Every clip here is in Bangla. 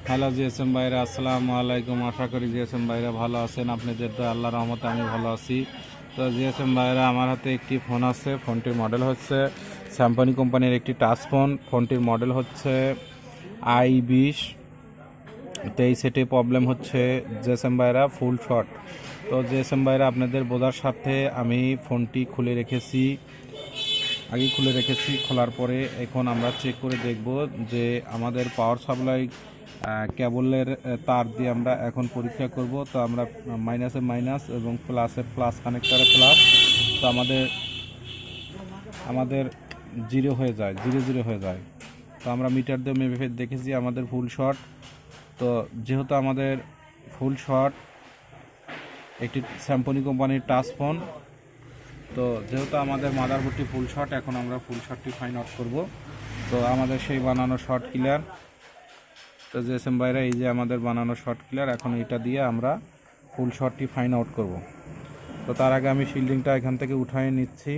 হ্যালো জিএসএম ভাইরা, আসসালামু আলাইকুম। আশা করি জিএসএম ভাইরা ভালো আছেন। আপনাদের তো আল্লাহর রহমতে আমি ভালো আছি। তো জিএসএম ভাইরা, আমার হাতে একটি ফোন আছে। ফোনটির মডেল হচ্ছে স্যামসং কোম্পানির একটি টাচ ফোন। ফোনটির মডেল হচ্ছে i20। তো এই সেটে প্রবলেম হচ্ছে জিএসএম ভাইরা ফুল শট। তো জিএসএম ভাইরা, আপনাদের বোঝার স্বার্থে আমি ফোনটি খুলে রেখেছি। খোলার পরে এখন আমরা চেক করে দেখব যে আমাদের পাওয়ার সাপ্লাই কেবলের তার দিয়ে আমরা এখন পরীক্ষা করব। তো আমরা মাইনাসে মাইনাস এবং প্লাসে প্লাস, কানেক্টারে প্লাস। তো আমাদের জিরো হয়ে যায়, জিরো হয়ে যায়। তো আমরা মিটার দিয়ে মেপে দেখেছি আমাদের ফুল শট। তো যেহেতু আমাদের ফুল শট, একটি স্যামসং কোম্পানির টাচ ফোন, তো যেহেতু আমাদের মাদারবোর্ডটি ফুল শট, এখন আমরা ফুল শটটি ফাইন্ড আউট করব। তো আমাদের সেই বানানো শট ক্লিয়ার। তো জিএসএম ভাইরা, এই যে আমাদের বানানো শট ক্লিয়ার। এখন এটা দিয়ে আমরা ফুল শটটি ফাইন্ড আউট করব। তো তার আগে আমি শিল্ডিংটা এখান থেকে উঠাই নিচ্ছি,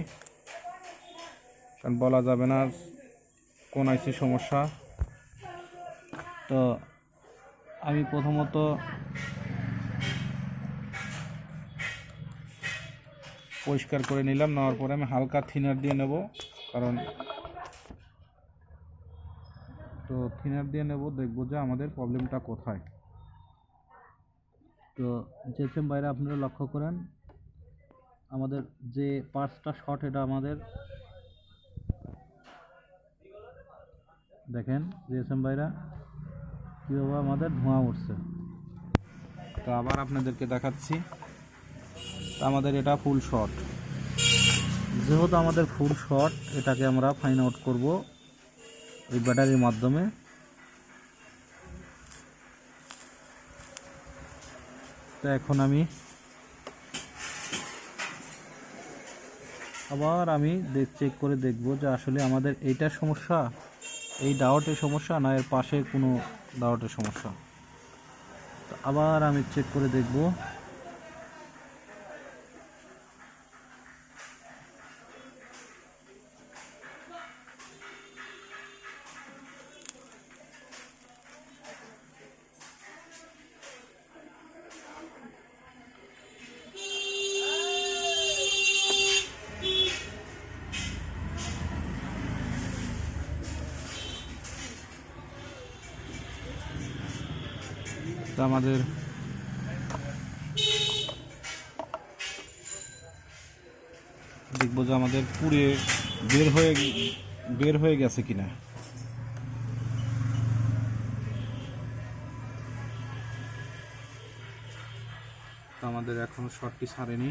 কারণ বলা যাবে না কোন আইসি সমস্যা। তো আমি প্রথমত পরিষ্কার করে নিলাম। নেওয়ার পরে আমি হালকা থিনার দিয়ে নেব, কারণ তো থিনার দিয়ে নেব, দেখবো যে আমাদের প্রবলেমটা কোথায়। তো জিএসএম বাইরে আপনারা লক্ষ্য করেন, আমাদের যে পার্টসটা শর্ট, এটা আমাদের দেখেন জিএসএম বাইরা কীভাবে আমাদের ধোঁয়া উঠছে। তো আবার আপনাদেরকে দেখাচ্ছি। আমাদের এটা ফুল শর্ট। যেহেতু আমাদের ফুল শর্ট, এটাকে আমরা ফাইন্ড আউট করব এই ব্যাটারির মাধ্যমে। তো এখন আমি চেক করে দেখব যে আসলে আমাদের এইটার সমস্যা, এই ডাউটের সমস্যা, না এর পাশে কোনো ডাউটের সমস্যা। তো আবার আমি চেক করে দেখব। তো আমাদের দেখবো যে আমাদের পুড়ে বের হয়ে গেছে কিনা। তো আমাদের এখনো শর্টটি ছাড়েনি।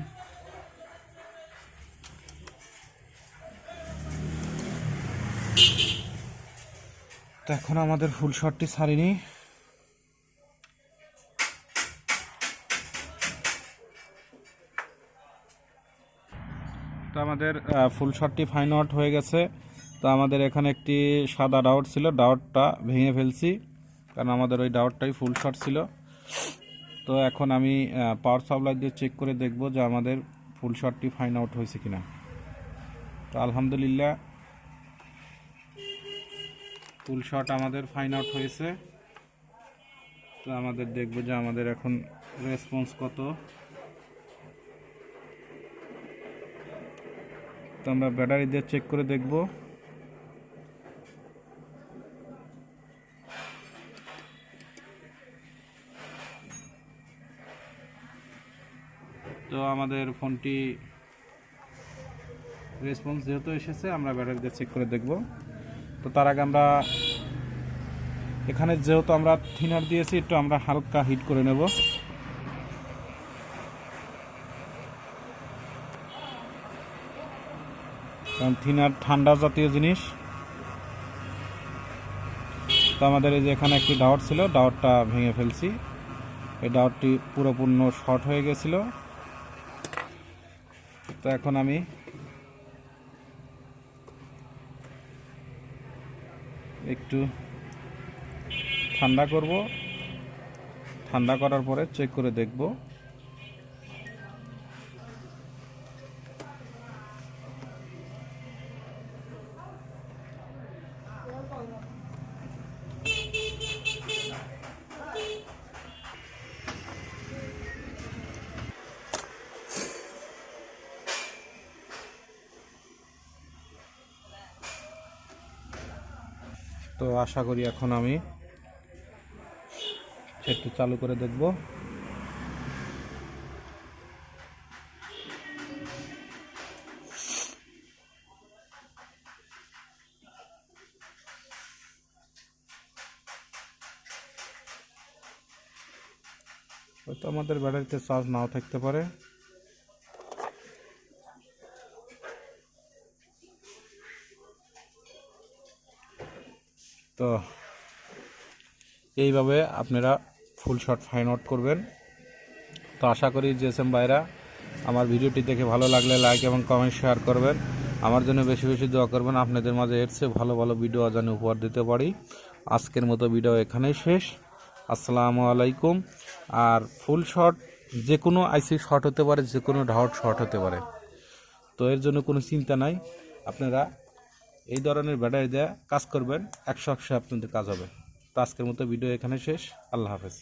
তো এখন আমাদের ফুল শর্টটি ছাড়েনি। তো আমাদের ফুল শটটি ফাইন আউট হয়ে গেছে। তো আমাদের এখানে একটি সাদা ডাউট ছিল, ডাউটটা ভেঙে ফেলছি, কারণ আমাদের ওই ডাউটটাই ফুল শট ছিল। তো এখন আমি পাওয়ার সাপ্লাই দিয়ে চেক করে দেখব যে আমাদের ফুল শটটি ফাইন আউট হয়েছে কিনা। তো আলহামদুলিল্লাহ ফুল শট আমাদের ফাইন আউট হয়েছে। তো আমাদের দেখব যে আমাদের এখন রেসপন্স কত। তো আমরা ব্যাটারি দিয়ে চেক করে দেখব। তো আমাদের ফোনটি রেসপন্স যেহেতু এসেছে, আমরা ব্যাটারি দিয়ে চেক করে দেখব। তো তার আগে আমরা এখানে যেহেতু আমরা থিনার দিয়েছি, একটু আমরা হালকা হিট করে নেব। কারণ থিনার ঠান্ডা জাতীয় জিনিস। তো আমাদের এই যে এখানে একটি ডাউট ছিল, ডাউটটা ভেঙে ফেলছি। এই ডাউটটি পুরোপূর্ণ শর্ট হয়ে গেছিল। তো এখন আমি একটু ঠান্ডা করব। ঠান্ডা করার পরে চেক করে দেখব। তো আশা করি এখন আমি সেটটি চালু করে দেখব। হয়তো আমাদের ব্যাটারিতে চার্জ নাও থাকতে পারে। তো এইভাবে আপনারা ফুল শট ফাইন্ড আউট করবেন। তো আশা করি জিএসএম ভাইরা আমার ভিডিওটি দেখে ভালো লাগলে লাইক এবং কমেন্ট শেয়ার করবেন। আমার জন্য বেশি বেশি দোয়া করবেন, আপনাদের মাঝে এর চেয়ে ভালো ভালো ভিডিও যেন উপহার দিতে পারি। আজকের মতো ভিডিও এখানেই শেষ। আসসালামু আলাইকুম। আর ফুল শট যে কোনো আইসি শর্ট হতে পারে, যে কোনো ডাউট শর্ট হতে পারে, তো এর জন্য কোনো চিন্তা নাই। আপনারা এই ধরনের ব্যাটারি দিয়ে কাজ করবেন, 100 আপনাদের কাজ হবে। তো আজকের মতো ভিডিও এখানে শেষ। আল্লাহ হাফেজ।